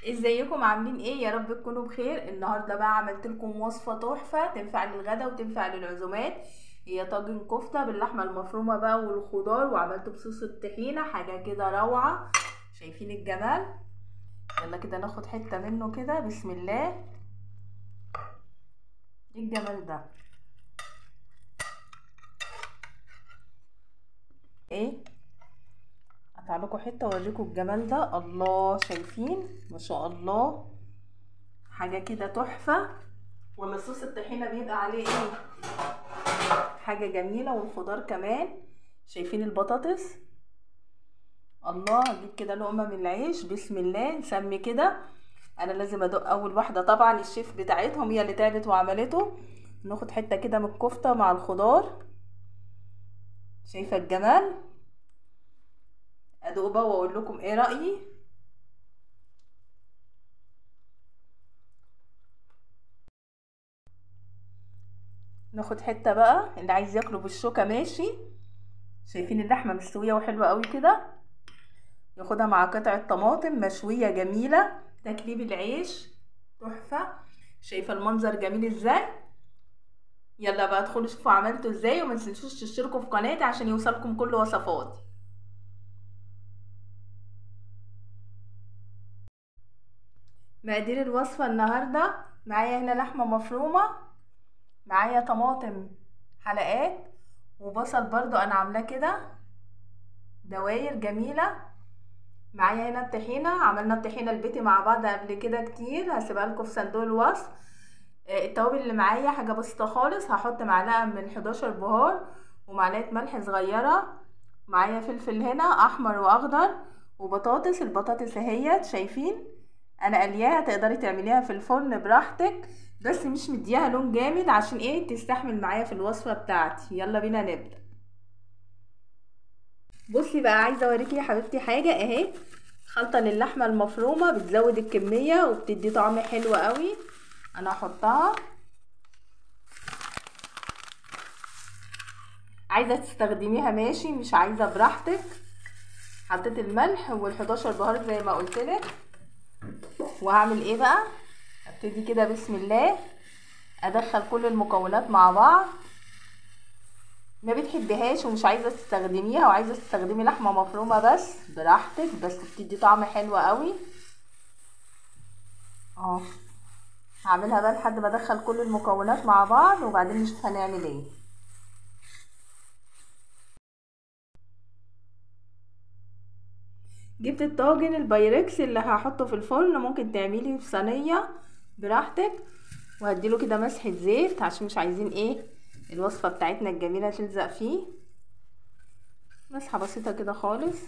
ازيكم عاملين ايه؟ يا رب تكونوا بخير. النهارده بقى عملت لكم وصفه تحفه تنفع للغدا وتنفع للعزومات. هي طاجن كفته باللحمه المفرومه بقى والخضار، وعملته بصوص الطحينه، حاجه كده روعه. شايفين الجمال؟ يلا كده ناخد حته منه كده، بسم الله. ايه الجمال ده؟ ايه، اقطع لكم حته واوريكم الجمال ده. الله، شايفين؟ ما شاء الله، حاجه كده تحفه. ولا صوص الطحينه بيبقى عليه ايه، حاجة جميلة. والخضار كمان، شايفين البطاطس؟ الله، اجيب كده لقمة من العيش، بسم الله، نسمي كده. انا لازم ادوق اول واحدة طبعا، الشيف بتاعتهم هي اللي تعبت وعملته. ناخد حتة كده من الكفتة مع الخضار، شايفة الجمال؟ ادوق بقى واقول لكم ايه رأيي. ناخد حتة بقى، اللي عايز ياكله بالشوكة ماشي. شايفين اللحمة مستوية وحلوة قوي كده. ياخدها مع قطعة طماطم مشوية جميلة، تاكليه العيش تحفة. شايفة المنظر جميل ازاي؟ يلا بقى ادخلوا شوفوا عملته ازاي، وما تنسوش تشتركوا في قناتي عشان يوصلكم كل وصفاتي. مقادير الوصفة النهاردة: معايا هنا لحمة مفرومة، معايا طماطم حلقات، وبصل برضو انا عاملاه كده دواير جميلة. معايا هنا الطحينة، عملنا الطحينة البيتي مع بعض قبل كده كتير، هسيبها لكم في صندوق الوصف. التوابل اللي معايا حاجة بسيطة خالص، هحط معلقة من 11 بهار ومعلقة ملح صغيرة. معايا فلفل هنا احمر واخضر، وبطاطس. البطاطس اهيت، شايفين؟ انا قلياها، تقدري تعمليها في الفرن براحتك، بس مش مديها لون جامد عشان ايه، تستحمل معايا في الوصفة بتاعتي. يلا بينا نبدأ. بصي بقى، عايزة اوريكي يا حبيبتي حاجة اهي. خلطة للحمة المفرومة بتزود الكمية وبتدي طعم حلو قوي. انا هحطها، عايزة تستخدميها ماشي، مش عايزة براحتك. حطيت الملح وال11 بهار زي ما قلتلك. وهعمل ايه بقى؟ ابتدي كده بسم الله، ادخل كل المكونات مع بعض. ما بتحبيهاش ومش عايزه تستخدميها وعايزه تستخدمي لحمه مفرومه بس براحتك، بس بتدي طعم حلو قوي. اه، هعملها بقى لحد ما ادخل كل المكونات مع بعض، وبعدين نشوف هنعمل ايه. جبت الطاجن البايركس اللي هحطه في الفرن، ممكن تعملي في صينيه براحتك. وهديله كده مسحه زيت عشان مش عايزين ايه، الوصفه بتاعتنا الجميله تلزق فيه. مسحه بسيطه كده خالص.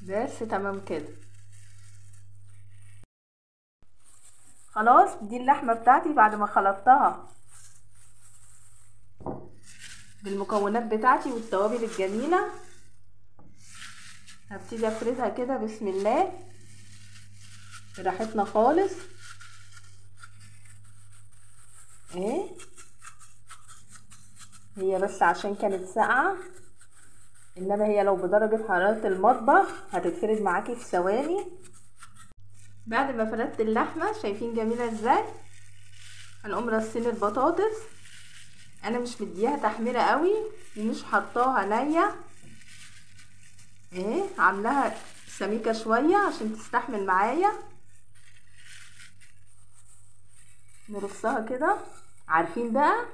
بس تمام كده. خلاص، دي اللحمه بتاعتي بعد ما خلطتها بالمكونات بتاعتي والتوابل الجميله. هبتدي افردها كده بسم الله براحتنا خالص اهي. هي بس عشان كانت ساقعه، انما هي لو بدرجه حراره المطبخ هتتفرد معاكي في ثواني. بعد ما فردت اللحمه، شايفين جميله ازاي؟ هنقوم رصين البطاطس. انا مش مديها تحميره قوي ومش حطاها نيه اهي، عاملاها سميكه شويه عشان تستحمل معايا. نرصها كده. عارفين بقى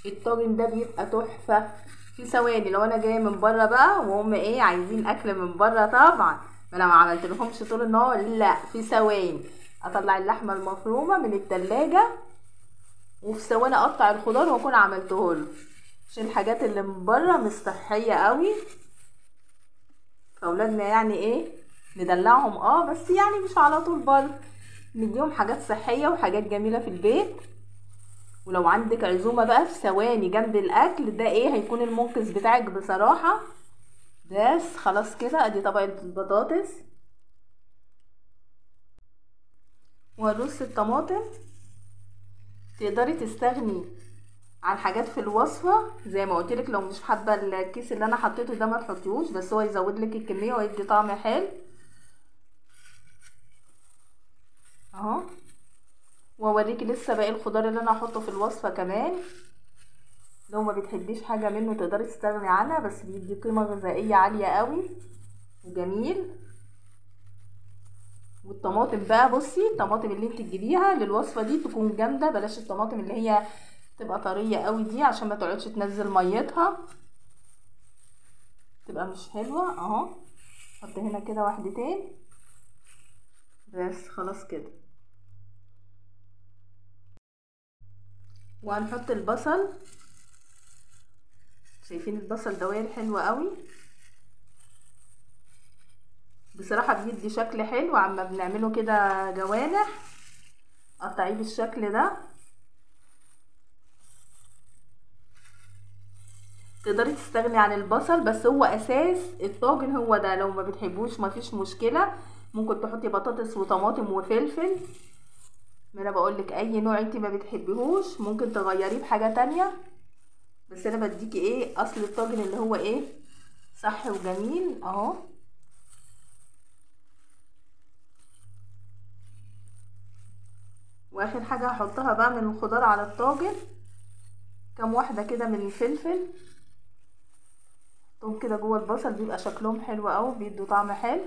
الطاجن ده بيبقى تحفه في ثواني. لو انا جايه من بره بقى وهم ايه عايزين اكل من بره، طبعا ما انا ما عملت لهمش طول النهار، لا، في ثواني اطلع اللحمه المفرومه من التلاجة وفي ثواني اقطع الخضار واكون عملته له، عشان الحاجات اللي من بره مش صحيه قوي. فاولادنا يعني ايه، ندلعهم بس يعني مش على طول بره، نديهم حاجات صحيه وحاجات جميله في البيت. ولو عندك عزومه بقى، في ثواني جنب الاكل ده ايه هيكون المنقذ بتاعك بصراحه. بس خلاص كده، ادي طبق البطاطس ورص الطماطم. تقدري تستغني عن حاجات في الوصفة. زي ما قلت لك، لو مش حابة الكيس اللي انا حطيته ده ما تحطيهوش، بس هو يزود لك الكمية ويدي طعم حلو اهو. واوريكي لسه باقي الخضار اللي انا هحطه في الوصفة كمان. لو ما بتحبيش حاجة منه تقدري تستغني عنها، بس بيدي قيمة غذائية عالية قوي وجميل. والطماطم بقى، بصي الطماطم اللي انت تجيبيها للوصفة دي تكون جامدة، بلاش الطماطم اللي هي تبقى طرية قوي دي عشان ما تقعدش تنزل ميتها، تبقى مش حلوة اهو. حط هنا كده واحدتين بس، خلاص كده. وهنحط البصل. شايفين البصل دوائر حلوة قوي بصراحة، بيدي شكل حلو عما بنعمله كده جوانح. قطعيه بالشكل ده. تقدري تستغني عن البصل، بس هو اساس الطاجن هو ده. لو ما بتحبوش ما فيش مشكلة، ممكن تحطي بطاطس وطماطم وفلفل. ما انا بقولك اي نوع انت ما بتحبيهوش ممكن تغيريه بحاجة تانية، بس انا بديكي ايه اصل الطاجن اللي هو ايه صح وجميل اهو. واخر حاجة هحطها بقى من الخضار على الطاجن كام واحدة كده من الفلفل، حطهم كده جوه البصل، بيبقى شكلهم حلو قوي، بيدوا طعم حلو.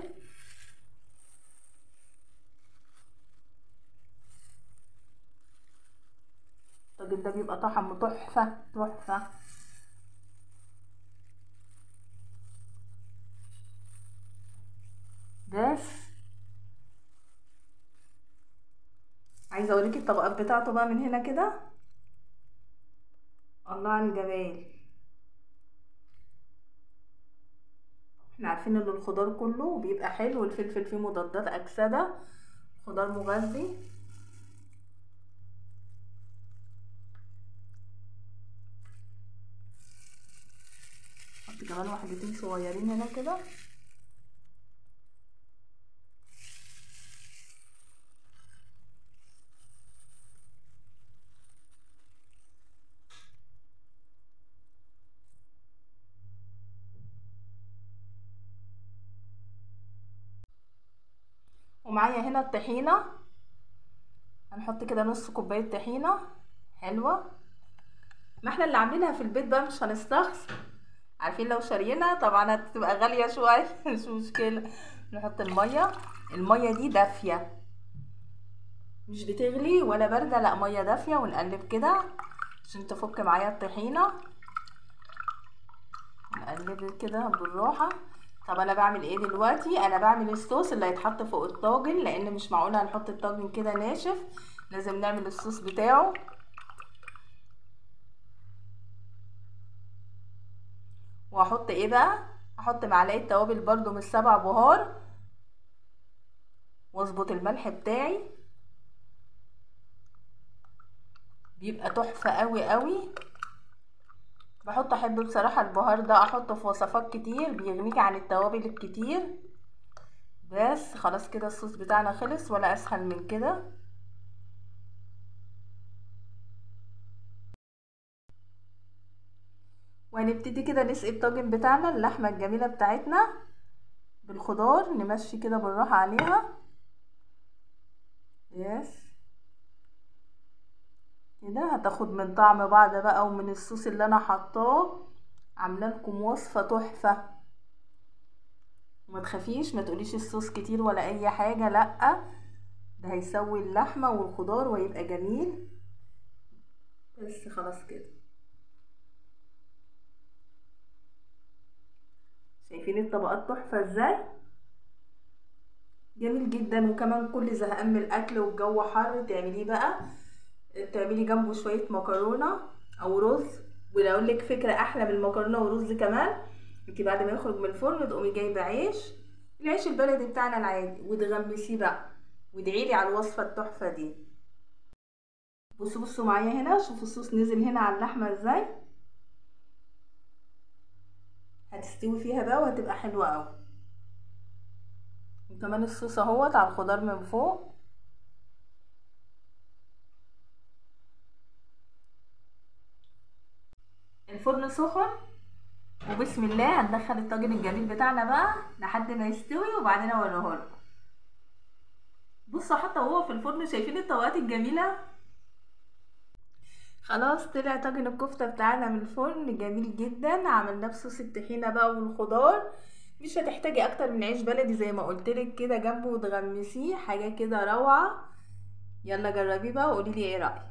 الطاجن ده بيبقى طعمه تحفة تحفة. بس عايزة اوريكي الطبقات بتاعته بقى من هنا كده. الله على الجمال. احنا عارفين ان الخضار كله بيبقى حلو، والفلفل فيه مضادات اكسدة، خضار مغذي. حط كمان واحدتين صغيرين هنا كده. ومعايا هنا الطحينة، هنحط كده نص كوباية طحينة حلوة. ما احنا اللي عاملينها في البيت بقى، مش هنستخسر. عارفين لو شاريينها طبعا هتبقى غالية شوية مش مشكلة. نحط المية. المية دي دافية، مش بتغلي ولا باردة، لا مية دافية. ونقلب كده عشان تفك معايا الطحينة. نقلب كده بالراحة. طب انا بعمل ايه دلوقتي؟ انا بعمل الصوص اللي هيتحط فوق الطاجن، لان مش معقولة هنحط الطاجن كده ناشف، لازم نعمل الصوص بتاعه. وهحط ايه بقى؟ هحط معلقة توابل برضو من السبع بهار، واظبط الملح بتاعي، بيبقى تحفة قوي قوي. احب بصراحة البهار ده احطه في وصفات كتير، بيغنيكي عن التوابل الكتير. بس خلاص كده الصوص بتاعنا خلص، ولا اسهل من كده. وهنبتدي كده نسقي الطاجن بتاعنا، اللحمة الجميلة بتاعتنا بالخضار، نمشي كده بالراحة عليها. يس كده هتاخد من طعم بعض بقى، ومن الصوص اللي انا حطاه. عامله لكم وصفة تحفة. وما تخافيش، ما تقوليش الصوص كتير ولا اي حاجة، لا ده هيسوي اللحمة والخضار وهيبقى جميل. بس خلاص كده. شايفين الطبقات تحفة ازاي؟ جميل جدا. وكمان كل زهقان من الاكل والجو حر تعمليه بقى، تعملي جنبه شوية مكرونة او رز. ولو اقول لك فكرة احلى من المكرونة والرز كمان، انتي بعد ما يخرج من الفرن تقومي جايبة عيش، العيش البلدي بتاعنا العادي، وتغمسيه بقى، وادعيلي على الوصفة التحفة دي. بصوا معايا هنا، شوفوا الصوص نزل هنا على اللحمة ازاي. هتستوي فيها بقى وهتبقى حلوة اوي. وكمان الصوص اهوت على الخضار من فوق. سخن، وبسم الله هندخل الطاجن الجميل بتاعنا بقى لحد ما يستوي وبعدين اوريه لكم. بصوا حتى وهو في الفرن شايفين الطبقات الجميله. خلاص طلع طاجن الكفته بتاعنا من الفرن جميل جدا. عملناه بصوص الطحينه بقى والخضار. مش هتحتاجي اكتر من عيش بلدي زي ما قلتلك كده جنبه وتغمسيه، حاجه كده روعه. يلا جربيه بقى وقوليلي ايه رايك.